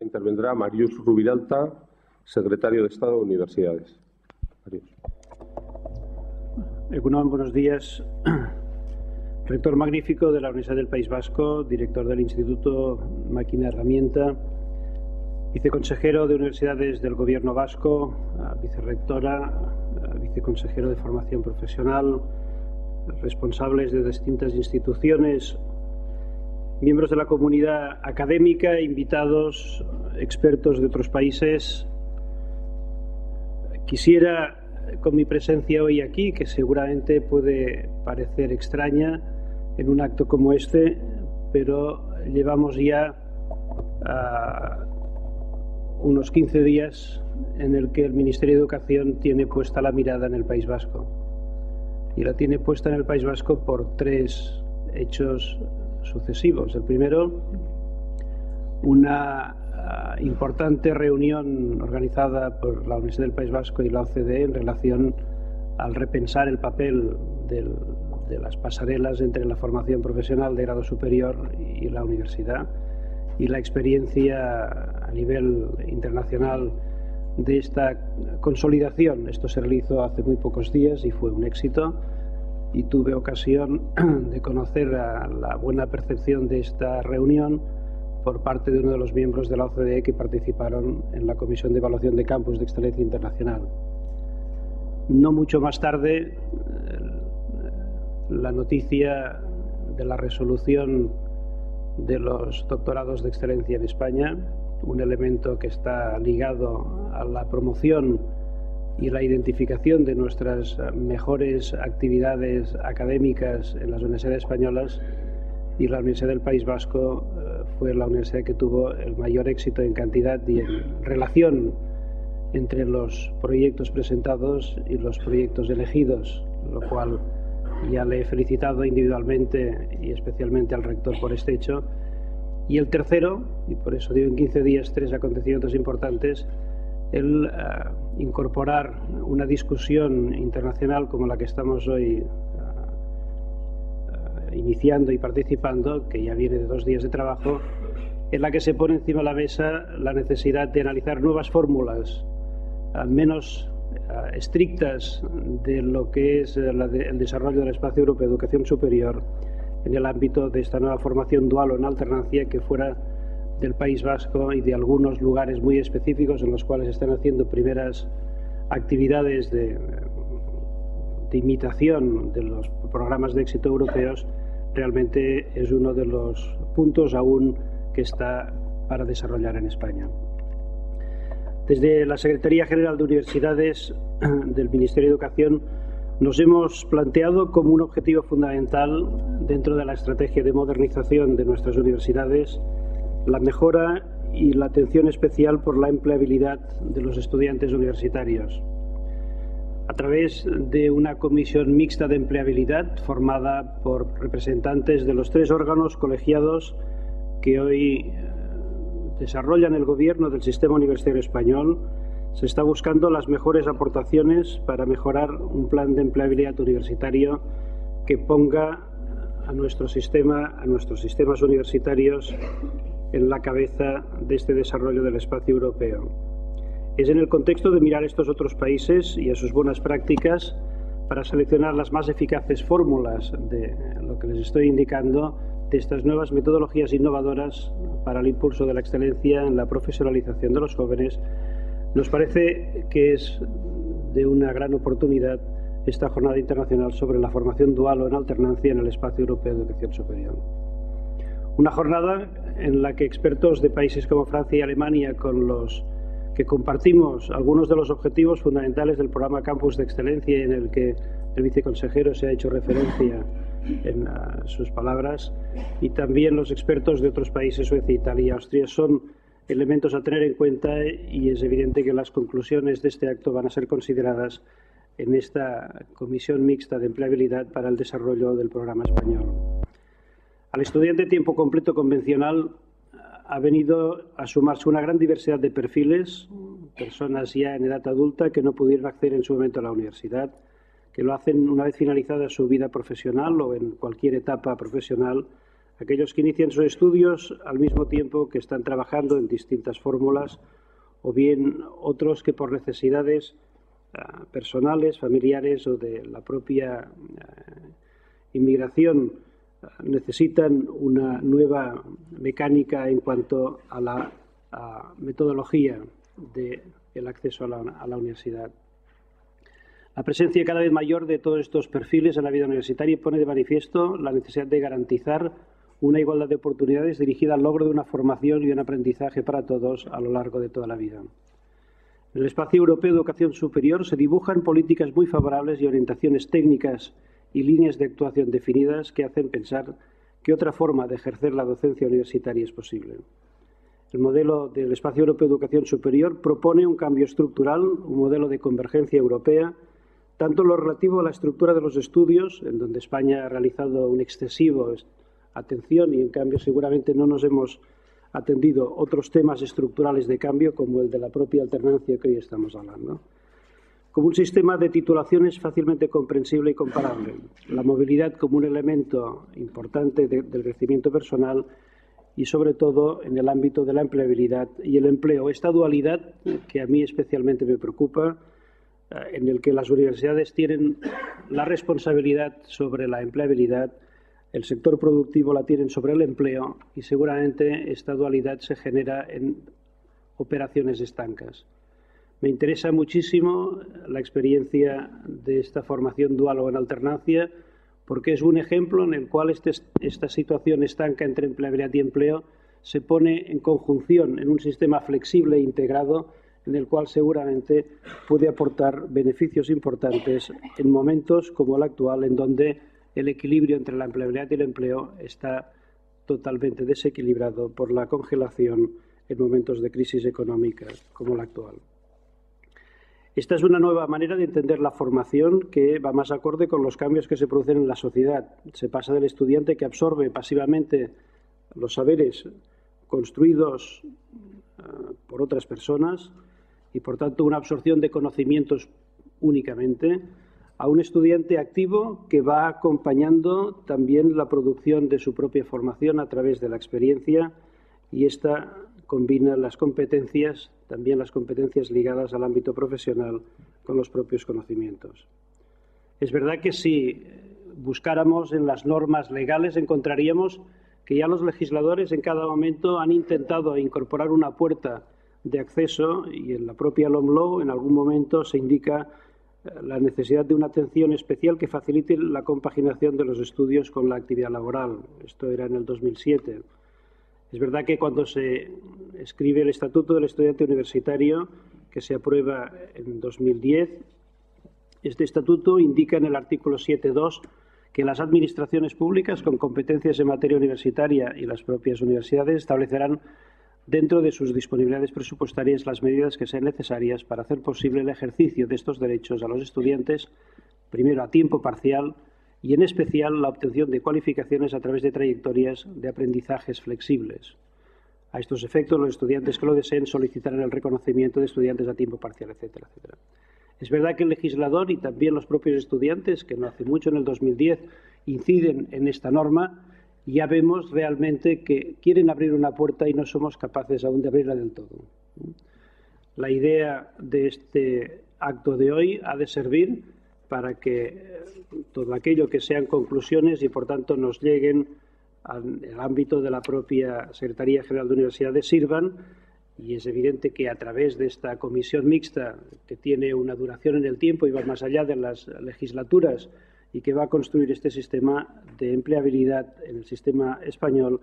Intervendrá Marius Rubiralta, secretario de Estado de Universidades. Marius. Egunon, buenos días. Rector magnífico de la Universidad del País Vasco, director del Instituto Máquina Herramienta, viceconsejero de Universidades del Gobierno Vasco, vicerrectora, viceconsejero de Formación Profesional, responsables de distintas instituciones, miembros de la comunidad académica, invitados, expertos de otros países. Quisiera, con mi presencia hoy aquí, que seguramente puede parecer extraña en un acto como este, pero llevamos ya unos 15 días en el que el Ministerio de Educación tiene puesta la mirada en el País Vasco. Y la tiene puesta en el País Vasco por tres hechos sucesivos. El primero, una importante reunión organizada por la Universidad del País Vasco y la OCDE en relación al repensar el papel de las pasarelas entre la formación profesional de grado superior y la universidad, y la experiencia a nivel internacional de esta consolidación. Esto se realizó hace muy pocos días y fue un éxito, y tuve ocasión de conocer la buena percepción de esta reunión por parte de uno de los miembros de la OCDE que participaron en la Comisión de Evaluación de Campus de Excelencia Internacional. No mucho más tarde, la noticia de la resolución de los doctorados de excelencia en España, un elemento que está ligado a la promoción y la identificación de nuestras mejores actividades académicas en las universidades españolas, y la Universidad del País Vasco fue la universidad que tuvo el mayor éxito en cantidad y en relación entre los proyectos presentados y los proyectos elegidos, lo cual ya le he felicitado individualmente y especialmente al rector por este hecho. Y el tercero, y por eso digo en 15 días tres acontecimientos importantes, el incorporar una discusión internacional como la que estamos hoy iniciando y participando, que ya viene de 2 días de trabajo, en la que se pone encima de la mesa la necesidad de analizar nuevas fórmulas menos estrictas de lo que es el desarrollo del espacio europeo de educación superior en el ámbito de esta nueva formación dual o en alternancia, que fuera del País Vasco y de algunos lugares muy específicos en los cuales están haciendo primeras actividades de imitación de los programas de éxito europeos, realmente es uno de los puntos aún que está para desarrollar en España. Desde la Secretaría General de Universidades del Ministerio de Educación nos hemos planteado como un objetivo fundamental dentro de la estrategia de modernización de nuestras universidades la mejora y la atención especial por la empleabilidad de los estudiantes universitarios, a través de una comisión mixta de empleabilidad formada por representantes de los 3 órganos colegiados que hoy desarrollan el gobierno del sistema universitario español. Se está buscando las mejores aportaciones para mejorar un plan de empleabilidad universitario que ponga a nuestros sistemas universitarios en la cabeza de este desarrollo del espacio europeo. Es en el contexto de mirar a estos otros países y a sus buenas prácticas para seleccionar las más eficaces fórmulas de lo que les estoy indicando, de estas nuevas metodologías innovadoras para el impulso de la excelencia en la profesionalización de los jóvenes. Nos parece que es de una gran oportunidad esta jornada internacional sobre la formación dual o en alternancia en el espacio europeo de educación superior. Una jornada en la que expertos de países como Francia y Alemania, con los que compartimos algunos de los objetivos fundamentales del programa Campus de Excelencia, en el que el viceconsejero se ha hecho referencia en sus palabras, y también los expertos de otros países, Suecia, Italia y Austria, son elementos a tener en cuenta, y es evidente que las conclusiones de este acto van a ser consideradas en esta comisión mixta de empleabilidad para el desarrollo del programa español. Al estudiante de tiempo completo convencional ha venido a sumarse una gran diversidad de perfiles, personas ya en edad adulta que no pudieron acceder en su momento a la universidad, que lo hacen una vez finalizada su vida profesional o en cualquier etapa profesional, aquellos que inician sus estudios al mismo tiempo que están trabajando en distintas fórmulas, o bien otros que por necesidades personales, familiares o de la propia inmigración necesitan una nueva mecánica en cuanto a la metodología del acceso a la universidad. La presencia cada vez mayor de todos estos perfiles en la vida universitaria pone de manifiesto la necesidad de garantizar una igualdad de oportunidades dirigida al logro de una formación y un aprendizaje para todos a lo largo de toda la vida. En el espacio europeo de educación superior se dibujan políticas muy favorables y orientaciones técnicas y líneas de actuación definidas que hacen pensar que otra forma de ejercer la docencia universitaria es posible. El modelo del espacio europeo de educación superior propone un cambio estructural, un modelo de convergencia europea, tanto en lo relativo a la estructura de los estudios, en donde España ha realizado un excesivo atención y, en cambio, seguramente no nos hemos atendido otros temas estructurales de cambio, como el de la propia alternancia que hoy estamos hablando, como un sistema de titulaciones fácilmente comprensible y comparable, la movilidad como un elemento importante del crecimiento personal y, sobre todo, en el ámbito de la empleabilidad y el empleo. Esta dualidad, que a mí especialmente me preocupa, en el que las universidades tienen la responsabilidad sobre la empleabilidad, el sector productivo la tienen sobre el empleo y seguramente esta dualidad se genera en operaciones estancas. Me interesa muchísimo la experiencia de esta formación dual o en alternancia, porque es un ejemplo en el cual esta situación estanca entre empleabilidad y empleo se pone en conjunción en un sistema flexible e integrado en el cual seguramente puede aportar beneficios importantes en momentos como el actual, en donde el equilibrio entre la empleabilidad y el empleo está totalmente desequilibrado por la congelación en momentos de crisis económica como la actual. Esta es una nueva manera de entender la formación que va más acorde con los cambios que se producen en la sociedad. Se pasa del estudiante que absorbe pasivamente los saberes construidos por otras personas y, por tanto, una absorción de conocimientos únicamente, a un estudiante activo que va acompañando también la producción de su propia formación a través de la experiencia, y esta combina las competencias, también las competencias ligadas al ámbito profesional, con los propios conocimientos. Es verdad que si buscáramos en las normas legales encontraríamos que ya los legisladores en cada momento han intentado incorporar una puerta de acceso, y en la propia LOMLOE en algún momento se indica la necesidad de una atención especial que facilite la compaginación de los estudios con la actividad laboral. Esto era en el 2007. Es verdad que cuando se escribe el Estatuto del Estudiante Universitario, que se aprueba en 2010, este estatuto indica en el artículo 7.2 que las administraciones públicas con competencias en materia universitaria y las propias universidades establecerán dentro de sus disponibilidades presupuestarias las medidas que sean necesarias para hacer posible el ejercicio de estos derechos a los estudiantes, primero a tiempo parcial y, en especial, la obtención de cualificaciones a través de trayectorias de aprendizajes flexibles. A estos efectos, los estudiantes que lo deseen solicitarán el reconocimiento de estudiantes a tiempo parcial, etcétera, etcétera. Es verdad que el legislador y también los propios estudiantes, que no hace mucho, en el 2010, inciden en esta norma. Ya vemos realmente que quieren abrir una puerta y no somos capaces aún de abrirla del todo. La idea de este acto de hoy ha de servir para que todo aquello que sean conclusiones y, por tanto, nos lleguen al ámbito de la propia Secretaría General de Universidades sirvan, y es evidente que a través de esta comisión mixta, que tiene una duración en el tiempo y va más allá de las legislaturas, y que va a construir este sistema de empleabilidad en el sistema español,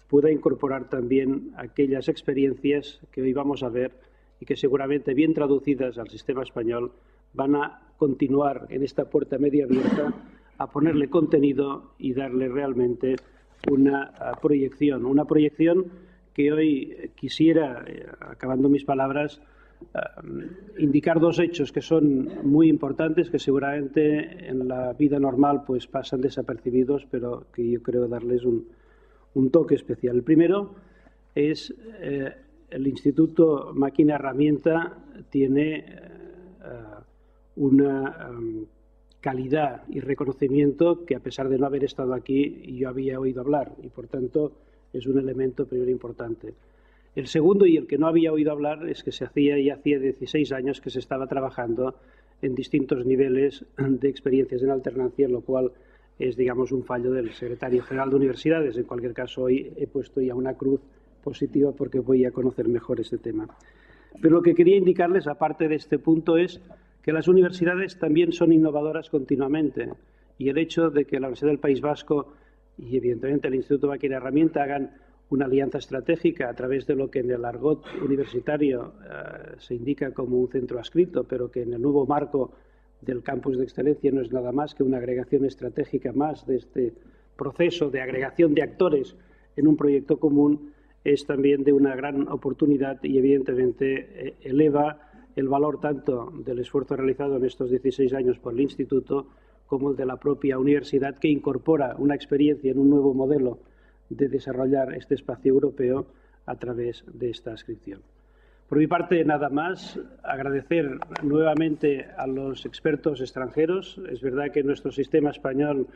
pueda incorporar también aquellas experiencias que hoy vamos a ver y que seguramente, bien traducidas al sistema español, van a continuar en esta puerta media abierta a ponerle contenido y darle realmente una proyección que hoy quisiera, acabando mis palabras, indicar dos hechos que son muy importantes, que seguramente en la vida normal pues pasan desapercibidos, pero que yo creo darles un toque especial. El primero es el Instituto Máquina Herramienta tiene una calidad y reconocimiento que, a pesar de no haber estado aquí, yo había oído hablar, y por tanto es un elemento primero importante. El segundo, y el que no había oído hablar, es que hacía 16 años que se estaba trabajando en distintos niveles de experiencias en alternancia, lo cual es, digamos, un fallo del secretario general de Universidades. En cualquier caso, hoy he puesto ya una cruz positiva porque voy a conocer mejor este tema. Pero lo que quería indicarles, aparte de este punto, es que las universidades también son innovadoras continuamente, y el hecho de que la Universidad del País Vasco y, evidentemente, el Instituto Máquina y Herramienta hagan una alianza estratégica a través de lo que en el argot universitario se indica como un centro adscrito, pero que en el nuevo marco del campus de excelencia no es nada más que una agregación estratégica más de este proceso de agregación de actores en un proyecto común, es también de una gran oportunidad y, evidentemente, eleva el valor tanto del esfuerzo realizado en estos 16 años por el Instituto como el de la propia universidad, que incorpora una experiencia en un nuevo modelo de desarrollar este espacio europeo a través de esta adscripción. Por mi parte, nada más. Agradecer nuevamente a los expertos extranjeros. Es verdad que nuestro sistema español,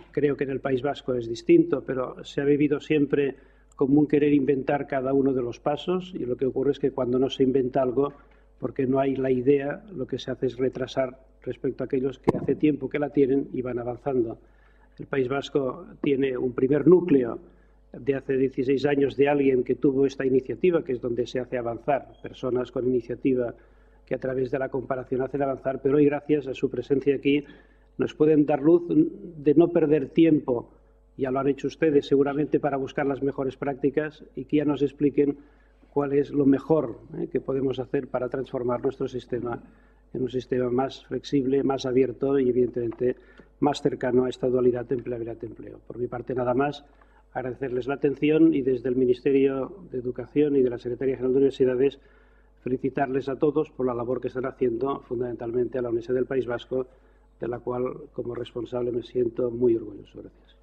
creo que en el País Vasco es distinto, pero se ha vivido siempre como un querer inventar cada uno de los pasos, y lo que ocurre es que cuando no se inventa algo, porque no hay la idea, lo que se hace es retrasar respecto a aquellos que hace tiempo que la tienen y van avanzando. El País Vasco tiene un primer núcleo de hace 16 años de alguien que tuvo esta iniciativa, que es donde se hace avanzar, personas con iniciativa que a través de la comparación hacen avanzar, pero hoy, gracias a su presencia aquí, nos pueden dar luz de no perder tiempo, ya lo han hecho ustedes seguramente, para buscar las mejores prácticas, y que ya nos expliquen cuál es lo mejor que podemos hacer para transformar nuestro sistema en un sistema más flexible, más abierto y, evidentemente, más cercano a esta dualidad de empleabilidad-empleo. Por mi parte, nada más. Agradecerles la atención y, desde el Ministerio de Educación y de la Secretaría General de Universidades, felicitarles a todos por la labor que están haciendo, fundamentalmente a la Universidad del País Vasco, de la cual, como responsable, me siento muy orgulloso. Gracias.